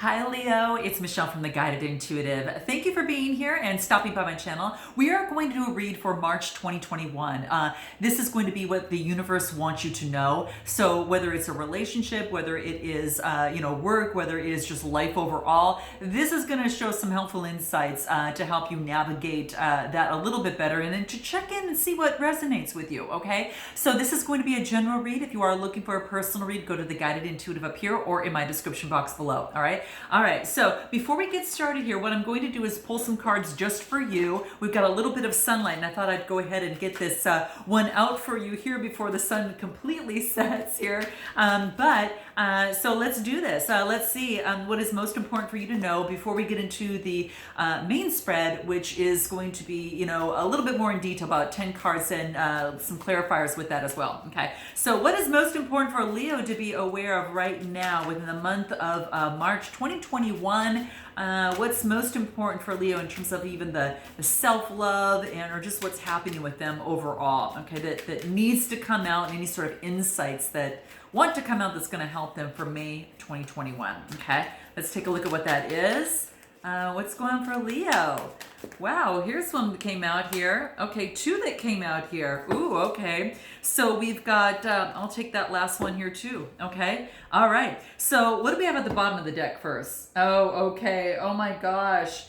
Hi Leo, it's Michelle from The Guided Intuitive. Thank you for being here and stopping by my channel. We are going to do a read for March 2021. This is going to be what the universe wants you to know. So whether it's a relationship, whether it is work, whether it is just life overall, this is going to show some helpful insights to help you navigate that a little bit better and then to check in and see what resonates with you, okay? So this is going to be a general read. If you are looking for a personal read, go to The Guided Intuitive up here or in my description box below, all right? All right, so before we get started here, what I'm going to do is pull some cards just for you. We've got a little bit of sunlight, and I thought I'd go ahead and get this one out for you here before the sun completely sets here. So let's do this. Let's see what is most important for you to know before we get into the main spread, which is going to be, a little bit more in detail, about 10 cards and some clarifiers with that as well. Okay, so what is most important for Leo to be aware of right now within the month of March 2021? What's most important for Leo in terms of even the self-love or just what's happening with them overall, okay, that needs to come out, and any sort of insights that want to come out that's going to help them for May 2021, okay? Let's take a look at what that is. What's going on for Leo? Wow, here's one that came out here. Okay, two that came out here. Ooh, okay. So we've got, I'll take that last one here too, okay? All right, so what do we have at the bottom of the deck first? Oh, okay, oh my gosh.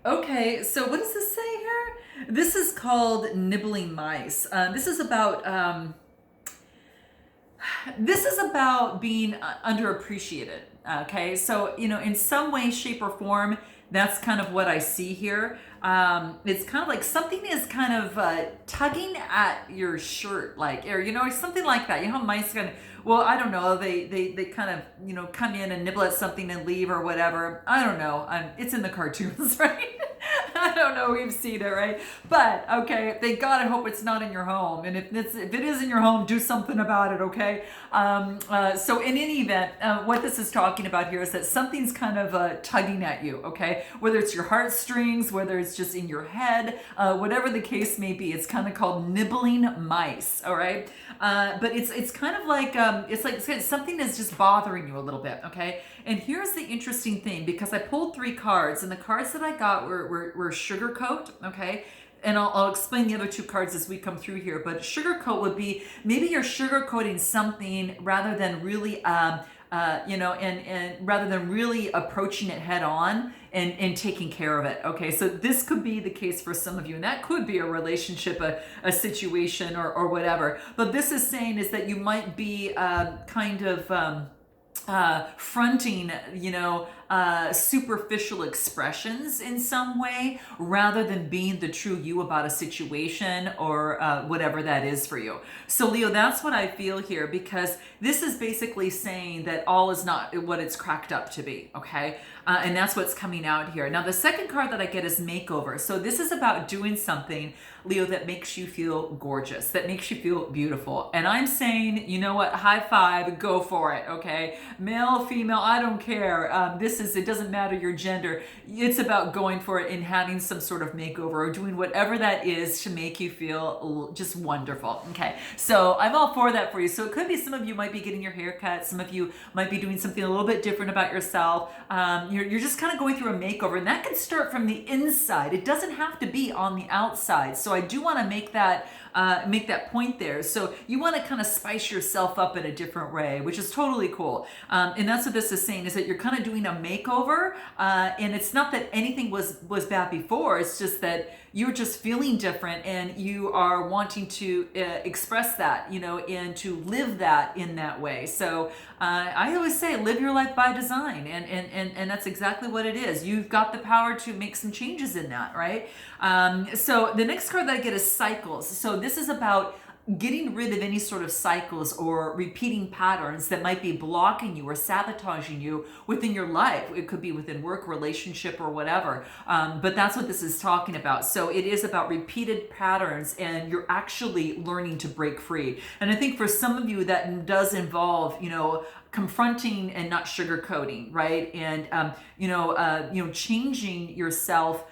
Okay, so what does this say here? This is called Nibbling Mice. This is about being underappreciated. Okay, so in some way, shape, or form, that's kind of what I see here. It's kind of like something is kind of tugging at your shirt, or something like that. You know how mice kind of, well, I don't know, they kind of come in and nibble at something and leave or whatever. I don't know. It's in the cartoons, right? I don't know, we've seen it, right? But, okay, thank God, I hope it's not in your home. And if it is in your home, do something about it, okay? So in any event, what this is talking about here is that something's kind of tugging at you, okay? Whether it's your heartstrings, whether it's just in your head, whatever the case may be, it's kind of called nibbling mice, all right? But it's kind of like, it's like something is just bothering you a little bit, okay? And here's the interesting thing, because I pulled 3 cards, and the cards that I got were sugarcoat, okay? And I'll explain the other 2 cards as we come through here. But sugarcoat would be, maybe you're sugarcoating something rather than really, and rather than really approaching it head on and taking care of it. Okay, so this could be the case for some of you, and that could be a relationship, a situation, or whatever. But this is saying is that you might be kind of fronting, superficial expressions in some way rather than being the true you about a situation or whatever that is for you. So Leo, that's what I feel here, because this is basically saying that all is not what it's cracked up to be, okay? And that's what's coming out here. Now, the second card that I get is makeover. So this is about doing something, Leo, that makes you feel gorgeous, that makes you feel beautiful. And I'm saying, you know what, high five, go for it, okay? Male, female, I don't care. It doesn't matter your gender. It's about going for it and having some sort of makeover or doing whatever that is to make you feel just wonderful, okay? So I'm all for that for you. So it could be some of you might be getting your hair cut. Some of you might be doing something a little bit different about yourself. You're just kind of going through a makeover, and that can start from the inside. It doesn't have to be on the outside. So I do want to make that point there. So you want to kind of spice yourself up in a different way, which is totally cool. And that's what this is saying, is that you're kind of doing a makeover, and it's not that anything was bad before. It's just that you're just feeling different, and you are wanting to express that, and to live that in that way. So I always say, live your life by design, and that's exactly what it is. You've got the power to make some changes in that, right? So the next card that I get is cycles. So this is about getting rid of any sort of cycles or repeating patterns that might be blocking you or sabotaging you within your life. It could be within work, relationship, or whatever. But that's what this is talking about. So it is about repeated patterns, and you're actually learning to break free. And I think for some of you that does involve, confronting and not sugarcoating, right? And changing yourself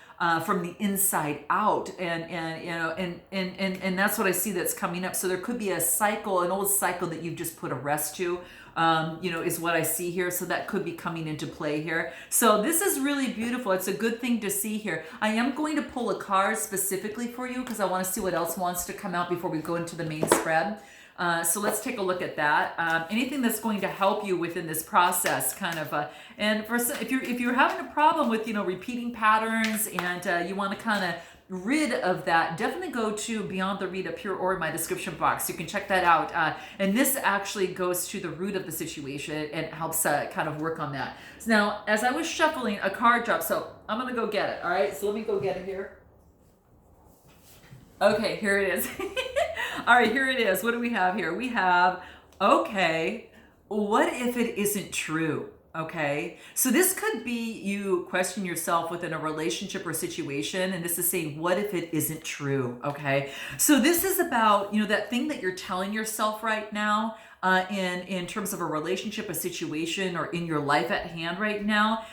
from the inside out, and that's what I see that's coming up. So there could be a cycle, an old cycle that you've just put a rest to, is what I see here. So that could be coming into play here. So this is really beautiful. It's a good thing to see here. I am going to pull a card specifically for you because I want to see what else wants to come out before we go into the main spread. So let's take a look at that. Anything that's going to help you within this process, kind of. And for if you're having a problem with repeating patterns and you want to kind of rid of that, definitely go to Beyond the Read up here or in my description box. You can check that out. And this actually goes to the root of the situation and helps kind of work on that. So now, as I was shuffling, a card dropped. So I'm gonna go get it. All right. So let me go get it here. Okay, here it is. All right, here it is. What do we have here? We have, okay, what if it isn't true? Okay, so this could be you question yourself within a relationship or situation, and this is saying, what if it isn't true? Okay, so this is about, that thing that you're telling yourself right now in terms of a relationship, a situation, or in your life at hand right now.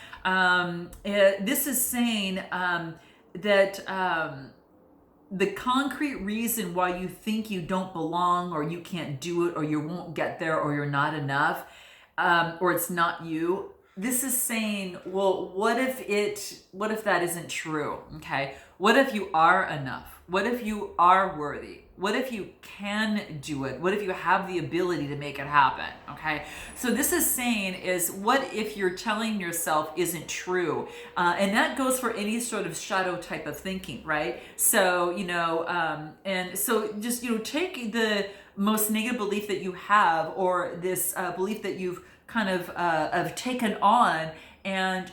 This is saying that the concrete reason why you think you don't belong or you can't do it or you won't get there or you're not enough, or it's not you. This is saying, well, what if that isn't true? Okay. What if you are enough? What if you are worthy? What if you can do it? What if you have the ability to make it happen? Okay. So this is saying is, what if you're telling yourself isn't true? And that goes for any sort of shadow type of thinking, right? So, and so just, take the most negative belief that you have, or this belief that you've kind of taken on, and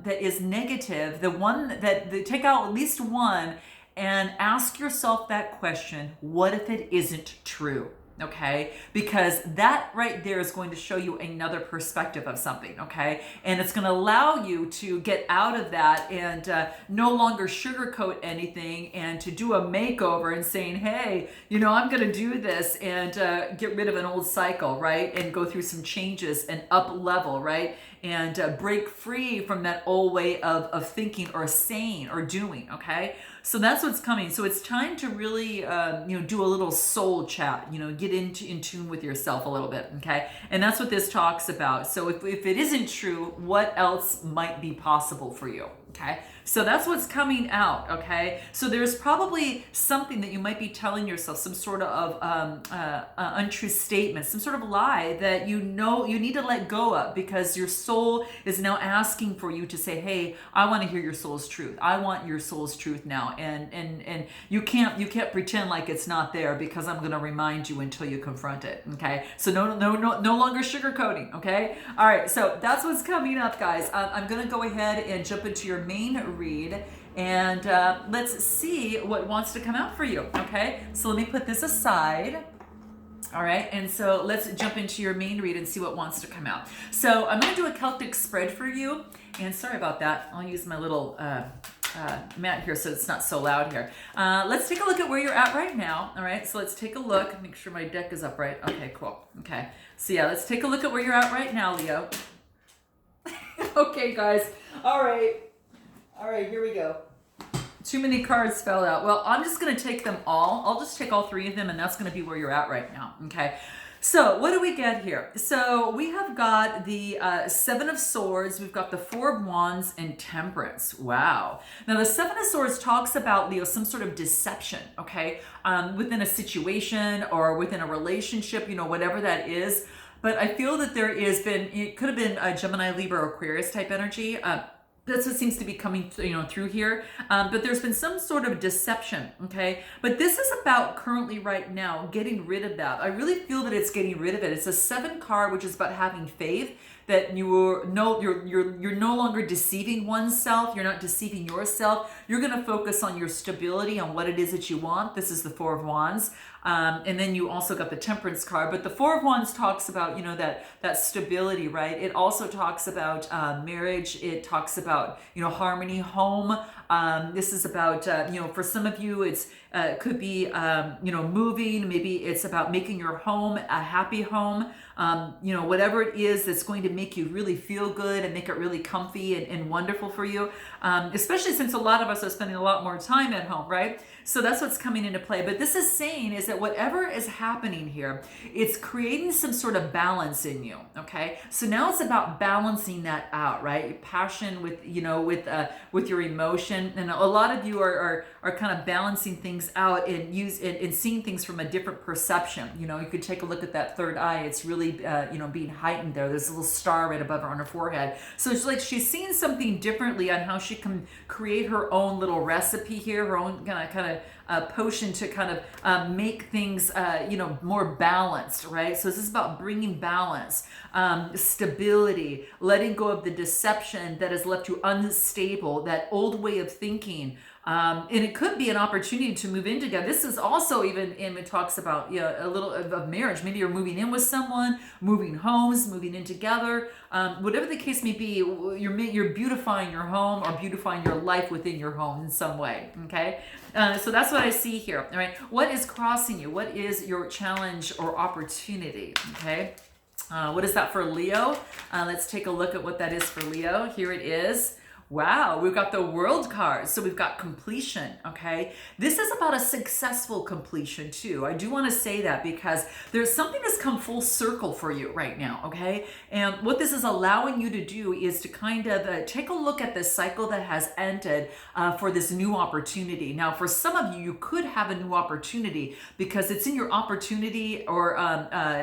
that is negative, take out at least one and ask yourself that question, what if it isn't true? Okay, because that right there is going to show you another perspective of something. Okay, and it's going to allow you to get out of that and no longer sugarcoat anything, and to do a makeover and saying, hey, I'm going to do this, and get rid of an old cycle, right, and go through some changes and up level, right, and break free from that old way of thinking or saying or doing. Okay, so that's what's coming. So it's time to really do a little soul chat, get in tune with yourself a little bit. Okay, and that's what this talks about. So if it isn't true, what else might be possible for you? Okay, so that's what's coming out. Okay, so there's probably something that you might be telling yourself, some sort of untrue statement, some sort of lie that you need to let go of, because your soul is now asking for you to say, hey, I want to hear your soul's truth. I want your soul's truth now, and you can't pretend like it's not there, because I'm going to remind you until you confront it. Okay, so no longer sugarcoating. Okay, all right, so that's what's coming up, guys. I'm going to go ahead and jump into your main read, and let's see what wants to come out for you. Okay, so let me put this aside. All right, and so let's jump into your main read and see what wants to come out. So I'm going to do a Celtic spread for you, and sorry about that. I'll use my little mat here so it's not so loud here. Let's take a look at where you're at right now. All right, so let's take a look. Make sure my deck is upright. Okay, cool. Okay, so yeah, let's take a look at where you're at right now, Leo. Okay, guys. All right, here we go. Too many cards fell out. Well, I'm just going to take them all. I'll just take all three of them, and that's going to be where you're at right now. Okay. So what do we get here? So we have got the Seven of Swords. We've got the Four of Wands and Temperance. Wow. Now the Seven of Swords talks about, Leo, some sort of deception, okay, within a situation or within a relationship, whatever that is. But I feel that it could have been a Gemini, Libra, or Aquarius type energy. That's what seems to be coming, through here. But there's been some sort of deception, okay? But this is about currently right now getting rid of that. I really feel that it's getting rid of it. It's a 7 card, which is about having faith that you're no longer deceiving oneself. You're not deceiving yourself. You're going to focus on your stability, on what it is that you want. This is the Four of Wands. And then you also got the Temperance card. But the Four of Wands talks about, that stability, right? It also talks about marriage. It talks about, harmony, home. This is about, for some of you, it's could be, moving. Maybe it's about making your home a happy home. Whatever it is that's going to make you really feel good and make it really comfy and wonderful for you. Especially since a lot of us are spending a lot more time at home, right? So that's what's coming into play. But this is saying is that whatever is happening here, it's creating some sort of balance in you. Okay. So now it's about balancing that out, right? Passion with your emotion, and a lot of you are kind of balancing things out and seeing things from a different perception. You could take a look at that third eye. It's really being heightened there. There's a little star right above her on her forehead. So it's like she's seeing something differently on how she can create her own little recipe here, her own kind of potion to kind of make things more balanced, right? So this is about bringing balance, stability, letting go of the deception that has left you unstable, that old way of thinking. And it could be an opportunity to move in together. This is also even it talks about a little of marriage. Maybe you're moving in with someone, moving homes, moving in together. Whatever the case may be, you're beautifying your home or beautifying your life within your home in some way. Okay, so that's what I see here. All right, what is crossing you? What is your challenge or opportunity? Okay. What is that for Leo? Let's take a look at what that is for Leo. Here it is. Wow, we've got the World card. So we've got completion, okay? This is about a successful completion too. I do want to say that because there's something that's come full circle for you right now, okay? And what this is allowing you to do is to kind of take a look at the cycle that has ended for this new opportunity. Now, for some of you, you could have a new opportunity because it's in your opportunity or,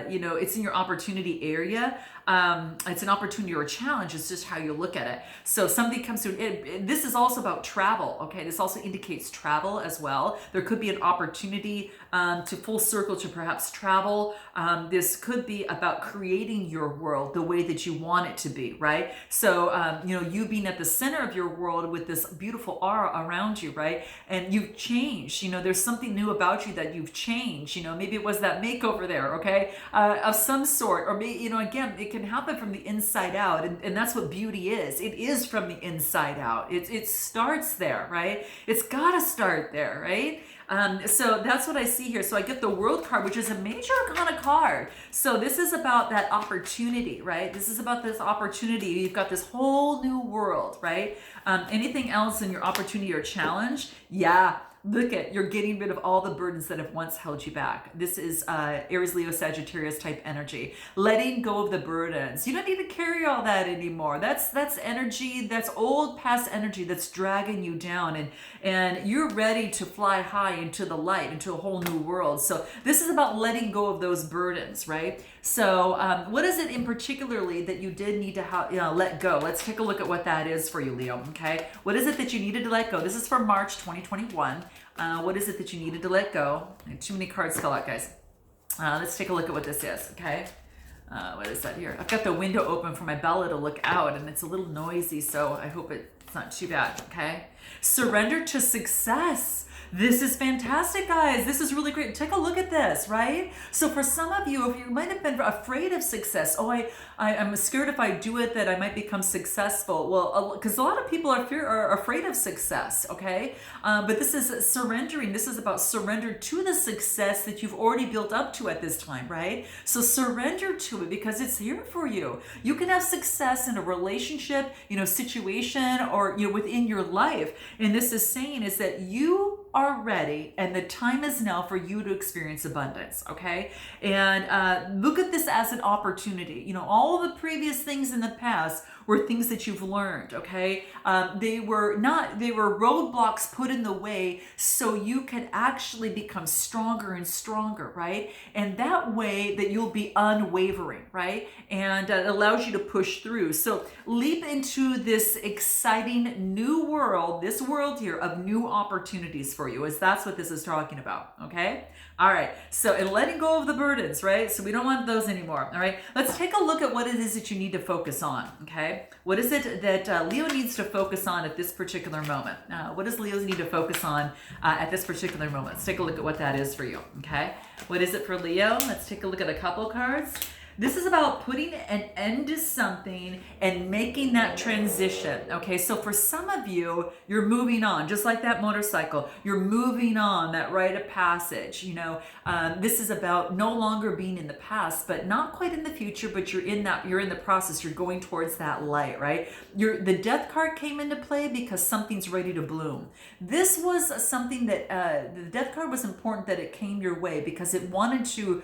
it's in your opportunity area. It's an opportunity or a challenge. It's just how you look at it. So something comes through. This is also about travel. Okay, this also indicates travel as well. There could be an opportunity to full circle to perhaps travel. This could be about creating your world the way that you want it to be, right? So you being at the center of your world with this beautiful aura around you, right? And you've changed. There's something new about you that you've changed. Maybe it was that makeover there, okay, of some sort, or maybe again, it can happen from the inside out, and that's what beauty is. It is from the inside out. It starts there, right? It's got to start there, right? So that's what I see here. So I get the World card, which is a major arcana card. So this is about that opportunity, right? This is about this opportunity. You've got this whole new world, right? Anything else in your opportunity or challenge? Yeah. Look at, you're getting rid of all the burdens that have once held you back. This is Aries, Leo, Sagittarius type energy. Letting go of the burdens. You don't need to carry all that anymore. That's energy, that's old past energy that's dragging you down, and you're ready to fly high into the light, into a whole new world. So this is about letting go of those burdens, right? So what is it in particularly that you did need to let go? Let's take a look at what that is for you, Leo, okay? What is it that you needed to let go? This is for March 2021. What is it that you needed to let go? Too many cards fell out, guys. Let's take a look at what this is, okay? What is that here? I've got the window open for my Bella to look out, and it's a little noisy, so I hope it's not too bad, okay? Surrender to success. This is fantastic, guys. This is really great. Take a look at this, right? So for some of you, if you might have been afraid of success, I'm scared if I do it that I might become successful. Well, because a lot of people are afraid of success, okay? But this is surrendering. This is about surrender to the success that you've already built up to at this time, right? So surrender to it because it's here for you. You can have success in a relationship, situation, or within your life. And this is saying is that you are ready and the time is now for you to experience abundance, okay? And look at this as an opportunity. All the previous things in the past were things that you've learned, okay? They were roadblocks put in the way so you can actually become stronger and stronger, right? And that way that you'll be unwavering, right? And it allows you to push through. So leap into this exciting new world, this world here of new opportunities for you, is that's what this is talking about, okay? All right, so and letting go of the burdens, right? So we don't want those anymore, all right? Let's take a look at what it is that you need to focus on, okay? What is it that Leo needs to focus on at this particular moment? What does Leo need to focus on at this particular moment? Let's take a look at what that is for you, okay? What is it for Leo? Let's take a look at a couple cards. This is about putting an end to something and making that transition. Okay, so for some of you, you're moving on, just like that motorcycle. You're moving on, that rite of passage. You know, this is about no longer being in the past, but not quite in the future. But you're in the process. You're going towards that light, right? The Death card came into play because something's ready to bloom. This was something that the Death card was important that it came your way because it wanted to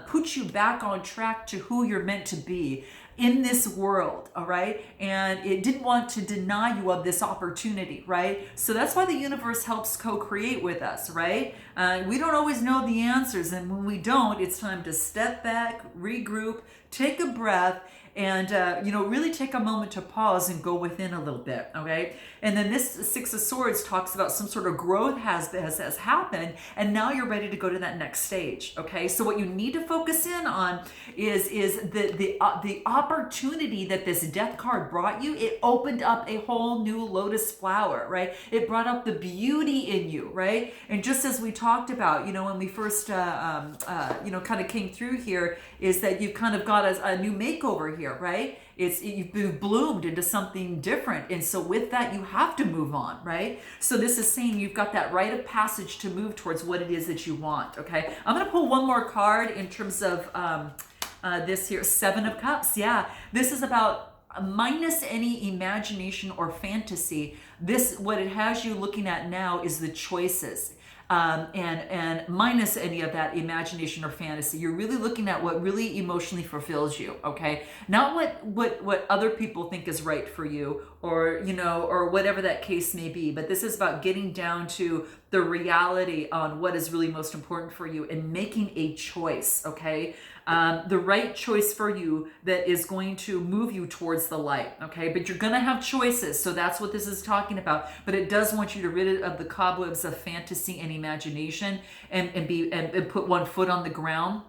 put you back on track to who you're meant to be in this world, all right? And it didn't want to deny you of this opportunity, right? So that's why the universe helps co-create with us, right? We don't always know the answers, and when we don't, it's time to step back, regroup, take a breath, and really take a moment to pause and go within a little bit, okay? And then this Six of Swords talks about some sort of growth has happened, and now you're ready to go to that next stage, okay? So what you need to focus in on is the opportunity that this Death card brought you. It opened up a whole new lotus flower, right? It brought up the beauty in you, right? And just as we talked about, when we first, kind of came through here, is that you've kind of got a new makeover here, right? You've bloomed into something different. And so with that, you have to move on, right? So this is saying you've got that rite of passage to move towards what it is that you want, okay? I'm going to pull one more card in terms of this here, Seven of Cups. Yeah, this is about minus any imagination or fantasy. What it has you looking at now is the choices. And minus any of that imagination or fantasy. You're really looking at what really emotionally fulfills you, okay? Not what other people think is right for you, or whatever that case may be. But this is about getting down to the reality on what is really most important for you and making a choice, okay? The right choice for you that is going to move you towards the light, okay? But you're gonna have choices, so that's what this is talking about. But it does want you to rid of the cobwebs of fantasy and imagination and put one foot on the ground,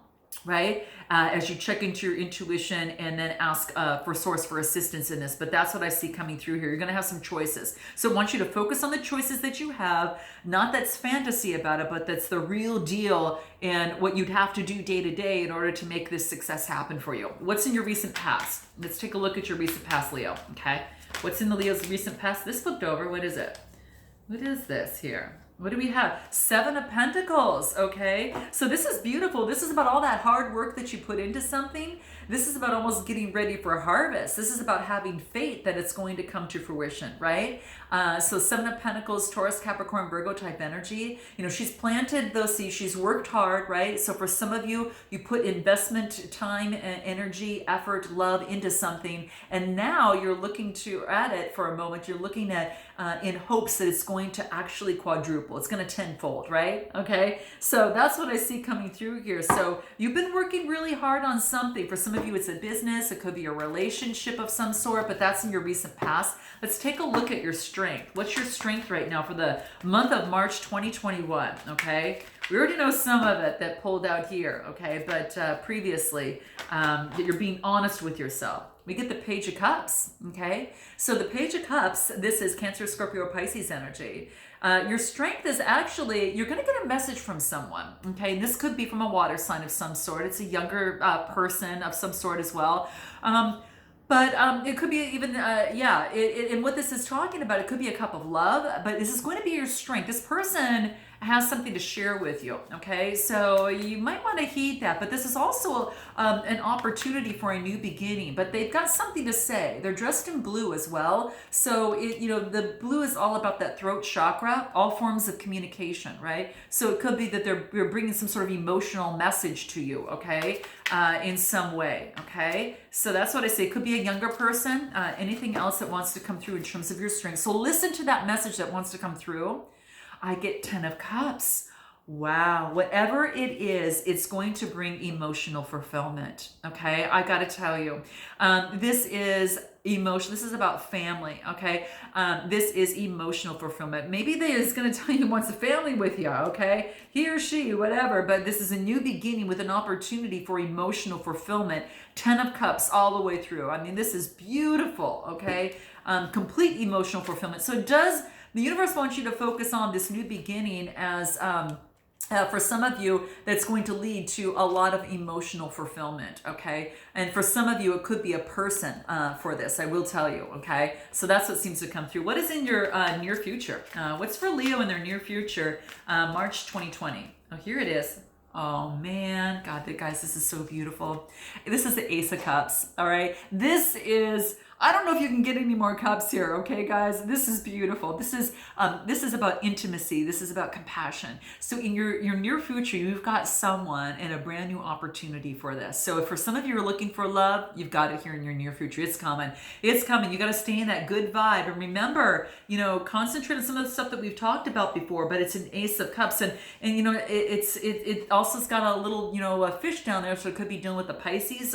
right? As you check into your intuition and then ask for source for assistance in this. But that's what I see coming through here. You're going to have some choices. So I want you to focus on the choices that you have, not that's fantasy about it, but that's the real deal and what you'd have to do day to day in order to make this success happen for you. What's in your recent past? Let's take a look at your recent past, Leo, okay? What's in the Leo's recent past? This flipped over. What is it? What is this here? What do we have? Seven of Pentacles, okay? So this is beautiful. This is about all that hard work that you put into something. This is about almost getting ready for a harvest. This is about having faith that it's going to come to fruition, right? So Seven of Pentacles, Taurus, Capricorn, Virgo type energy. She's planted those seeds. She's worked hard, right? So for some of you, you put investment, time, energy, effort, love into something. And now you're looking at it for a moment. You're looking at in hopes that it's going to actually quadruple. It's going to tenfold, right? Okay. So that's what I see coming through here. So you've been working really hard on something. For some of you, it's a business. It could be a relationship of some sort, but that's in your recent past. Let's take a look at your strength. What's your strength right now for the month of March 2021? Okay. We already know some of it that pulled out here. Okay. But previously, that you're being honest with yourself. We get the Page of Cups, okay? So the Page of Cups, this is Cancer, Scorpio, Pisces energy. Your strength is actually, you're going to get a message from someone, okay? And this could be from a water sign of some sort. It's a younger person of some sort as well. But it could be even, and what this is talking about, it could be a cup of love, but this is going to be your strength. This person has something to share with you, okay? So you might want to heed that, but this is also an opportunity for a new beginning, but they've got something to say. They're dressed in blue as well. So, the blue is all about that throat chakra, all forms of communication, right? So it could be that they're bringing some sort of emotional message to you, okay? In some way, okay? So that's what I say. It could be a younger person, anything else that wants to come through in terms of your strength. So listen to that message that wants to come through. I get 10 of Cups. Wow, whatever it is, it's going to bring emotional fulfillment. Okay, I got to tell you, this is emotion. This is about family. Okay, this is emotional fulfillment. Maybe they is going to tell you he wants a family with you. Okay, he or she, whatever. But this is a new beginning with an opportunity for emotional fulfillment. 10 of Cups all the way through. I mean, this is beautiful. Okay, complete emotional fulfillment. So, does the universe wants you to focus on this new beginning as for some of you, that's going to lead to a lot of emotional fulfillment, okay? And for some of you, it could be a person for this, I will tell you, okay? So that's what seems to come through. What is in your near future? What's for Leo in their near future, March 2020? Oh, here it is. Oh man, God, guys, this is so beautiful. This is the Ace of Cups, all right? This is, I don't know if you can get any more cups here, okay, guys? This is beautiful. This is about intimacy. This is about compassion. So in your near future, you've got someone and a brand new opportunity for this. So if for some of you are looking for love, you've got it here in your near future. It's coming. It's coming. You got to stay in that good vibe. And remember, concentrate on some of the stuff that we've talked about before, but it's an Ace of Cups. And it also's got a little, a fish down there, so it could be dealing with the Pisces.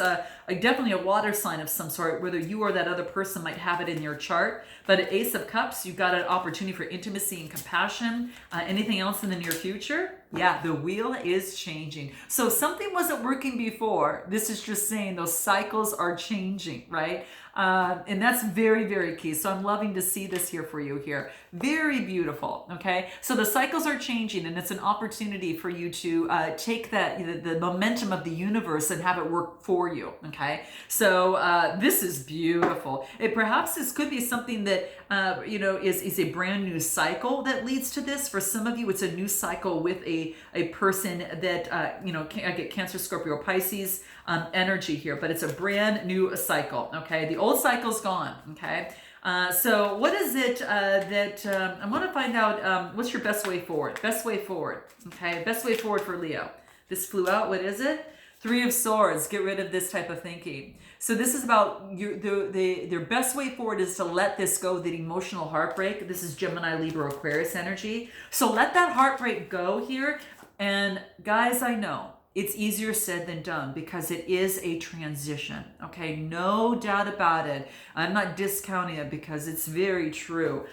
Definitely a water sign of some sort, whether you or that other person might have it in your chart. But an Ace of Cups, you've got an opportunity for intimacy and compassion. Anything else in the near future? Yeah, the wheel is changing. So something wasn't working before. This is just saying those cycles are changing, right? And that's very, very key. So I'm loving to see this here for you here. Very beautiful, okay? So the cycles are changing, and it's an opportunity for you to take that, the momentum of the universe and have it work for you, okay? So this is beautiful. Perhaps this could be something that, is a brand new cycle that leads to this. For some of you, it's a new cycle with a person that, I get Cancer, Scorpio, Pisces energy here, but it's a brand new cycle, okay? The old cycle's gone, okay? So what is it that I want to find out? What's your best way forward? Best way forward, okay? Best way forward for Leo. This flew out. What is it? 3 of Swords. Get rid of this type of thinking. So this is about their best way forward is to let this go, the emotional heartbreak. This is Gemini, Libra, Aquarius energy. So let that heartbreak go here. And guys, I know it's easier said than done because it is a transition, okay? No doubt about it. I'm not discounting it because it's very true.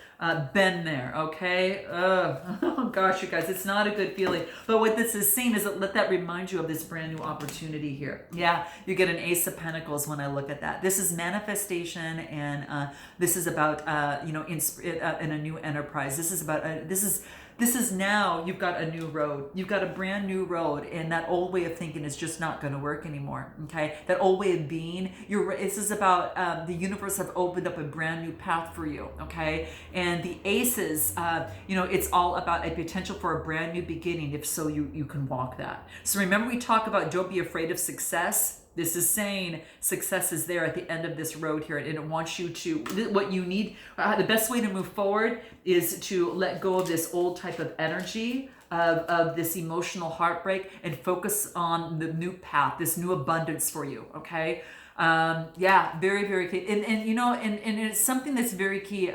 Been there, okay? Oh gosh, you guys, it's not a good feeling. But what this is saying is that let that remind you of this brand new opportunity here. Yeah, you get an Ace of Pentacles when I look at that. This is manifestation, and this is about, in a new enterprise. This is about, this is now you've got a new road. You've got a brand new road, and that old way of thinking is just not going to work anymore, okay? That old way of being, this is about the universe have opened up a brand new path for you, okay? And the aces, it's all about a potential for a brand new beginning, if so you can walk that. So remember we talk about don't be afraid of success. This is saying success is there at the end of this road here, and it wants you to, what you need, the best way to move forward is to let go of this old type of energy, of this emotional heartbreak, and focus on the new path, this new abundance for you, okay? Yeah, very, very key. And it's something that's very key.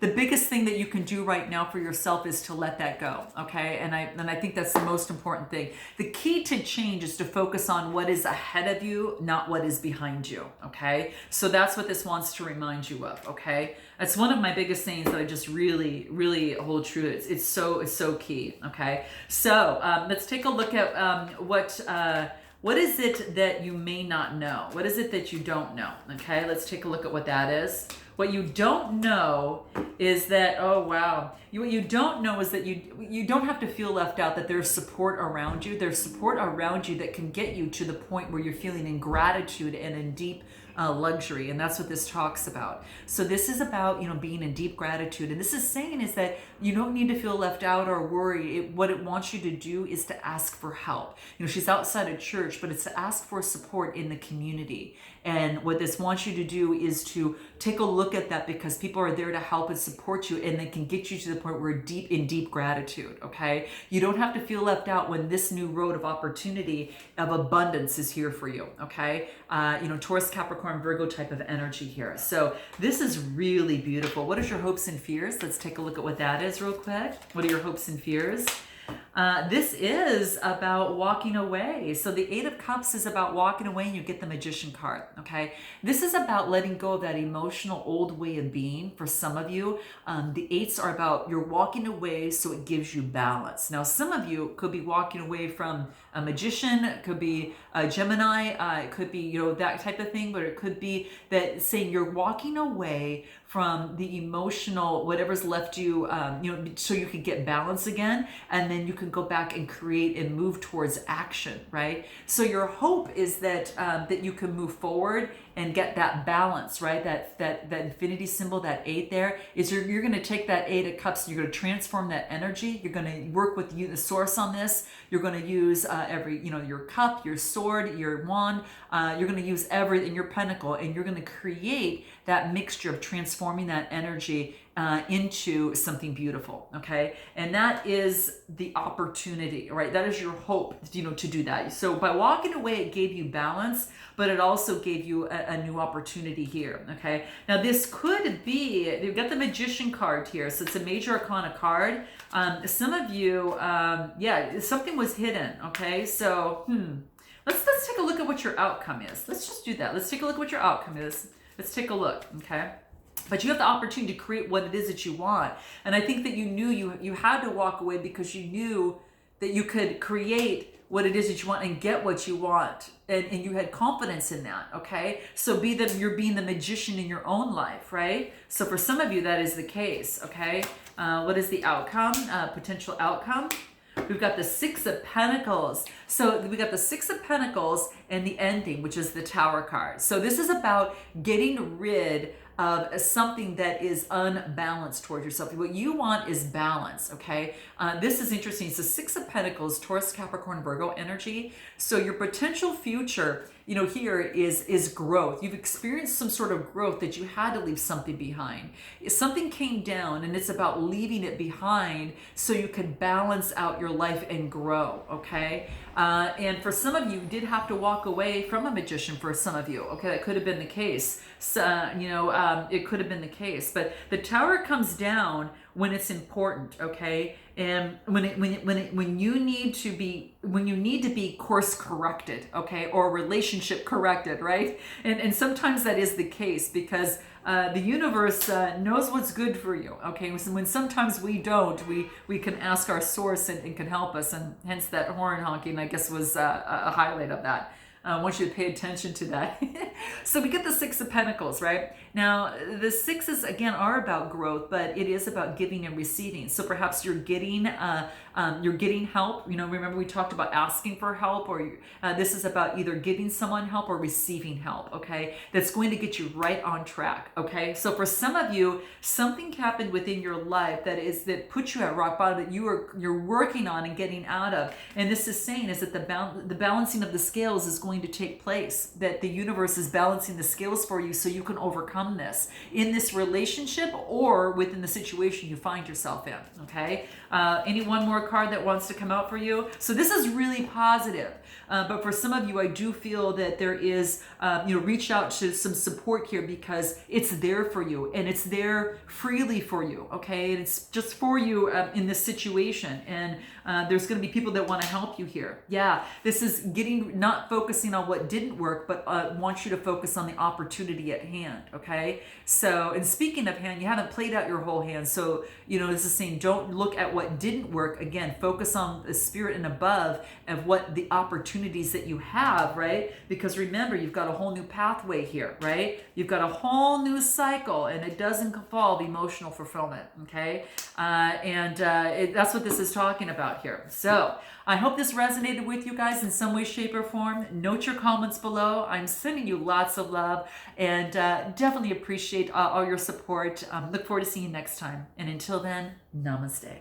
The biggest thing that you can do right now for yourself is to let that go, okay? And I think that's the most important thing. The key to change is to focus on what is ahead of you, not what is behind you, okay? So that's what this wants to remind you of, okay? That's one of my biggest sayings that I just really, really hold true. It's so key, okay? So let's take a look at what is it that you may not know? What is it that you don't know? Okay, let's take a look at what that is. What you don't know is that, oh wow, what you don't know is that you don't have to feel left out, that there's support around you. There's support around you that can get you to the point where you're feeling in gratitude and in deep luxury, and that's what this talks about. So this is about being in deep gratitude, and this is saying is that you don't need to feel left out or worry. What it wants you to do is to ask for help. She's outside of church, but it's to ask for support in the community. And what this wants you to do is to take a look at that, because people are there to help and support you, and they can get you to the point where in deep gratitude, okay? You don't have to feel left out when this new road of opportunity, of abundance is here for you, okay? Taurus, Capricorn, Capricorn, Virgo type of energy here. So this is really beautiful. What is your hopes and fears? Let's take a look at what that is real quick. What are your hopes and fears? This is about walking away. So the Eight of Cups is about walking away, and you get the Magician card, okay? This is about letting go of that emotional old way of being for some of you. The eights are about you're walking away so it gives you balance. Now, some of you could be walking away from a Magician, it could be a Gemini, it could be, you know, that type of thing, but it could be that saying you're walking away from the emotional, whatever's left you, you know, so you can get balance again, and then you can go back and create and move towards action, right? So your hope is that that you can move forward and get that balance, right? That infinity symbol, that eight there, is you're going to take that Eight of Cups, you're going to transform that energy. You're going to work with the source on this. You're going to use you know, your cup, your sword, your wand. You're going to use everything, your pentacle, and you're going to create that mixture of transforming that energy into something beautiful, okay? And that is the opportunity, right? That is your hope, you know, to do that. So by walking away, it gave you balance, but it also gave you a new opportunity here, okay? Now this could be, you've got the Magician card here, so it's a major arcana card. Some of you, yeah, something was hidden, okay? So, let's take a look at what your outcome is. Let's just do that. Let's take a look at what your outcome is. Let's take a look, okay? But you have the opportunity to create what it is that you want. And I think that you knew you had to walk away because you knew that you could create what it is that you want and get what you want. And you had confidence in that, okay? So you're being the magician in your own life, right? So for some of you, that is the case, okay? What is the outcome, potential outcome? We've got the Six of Pentacles. So we got the Six of Pentacles and the ending, which is the Tower card. So this is about getting rid of something that is unbalanced towards yourself. What you want is balance, okay? This is interesting. It's the Six of Pentacles, Taurus, Capricorn, Virgo energy. So your potential future, you know, here is growth. You've experienced some sort of growth that you had to leave something behind. Something came down, and it's about leaving it behind so you can balance out your life and grow, okay? And for some of you, you did have to walk away from a magician. For some of you, okay, that could have been the case. So, you know, it could have been the case. But the Tower comes down when it's important, okay? And when you need to be course corrected, okay, or relationship corrected, right? And sometimes that is the case because the universe knows what's good for you, okay? So when sometimes we don't, we can ask our source and can help us, and hence that horn honking, I guess, was a highlight of that. I want you to pay attention to that. So we get the Six of Pentacles, right? Now, the sixes, again, are about growth, but it is about giving and receiving. So perhaps you're getting help. You know, remember we talked about asking for help, or this is about either giving someone help or receiving help, okay? That's going to get you right on track, okay? So for some of you, something happened within your life that put you at rock bottom that you're working on and getting out of. And this is saying is that the balancing of the scales is going to take place, that the universe is balancing the scales for you so you can overcome this in this relationship or within the situation you find yourself in, okay? Any one more card that wants to come out for you? So this is really positive. But for some of you, I do feel that there is, you know, reach out to some support here because it's there for you and it's there freely for you, okay? And it's just for you in this situation. And there's going to be people that want to help you here. Yeah, this is not focusing on what didn't work, but want you to focus on the opportunity at hand, okay? So, and speaking of hand, you haven't played out your whole hand. So, you know, this is saying don't look at what didn't work. Again, focus on the spirit and above of what the opportunities that you have, right? Because remember, you've got a whole new pathway here, right? You've got a whole new cycle, and it does involve emotional fulfillment, okay? That's what this is talking about here. So I hope this resonated with you guys in some way, shape, or form. Note your comments below. I'm sending you lots of love and definitely appreciate all your support. Look forward to seeing you next time. And until then, namaste.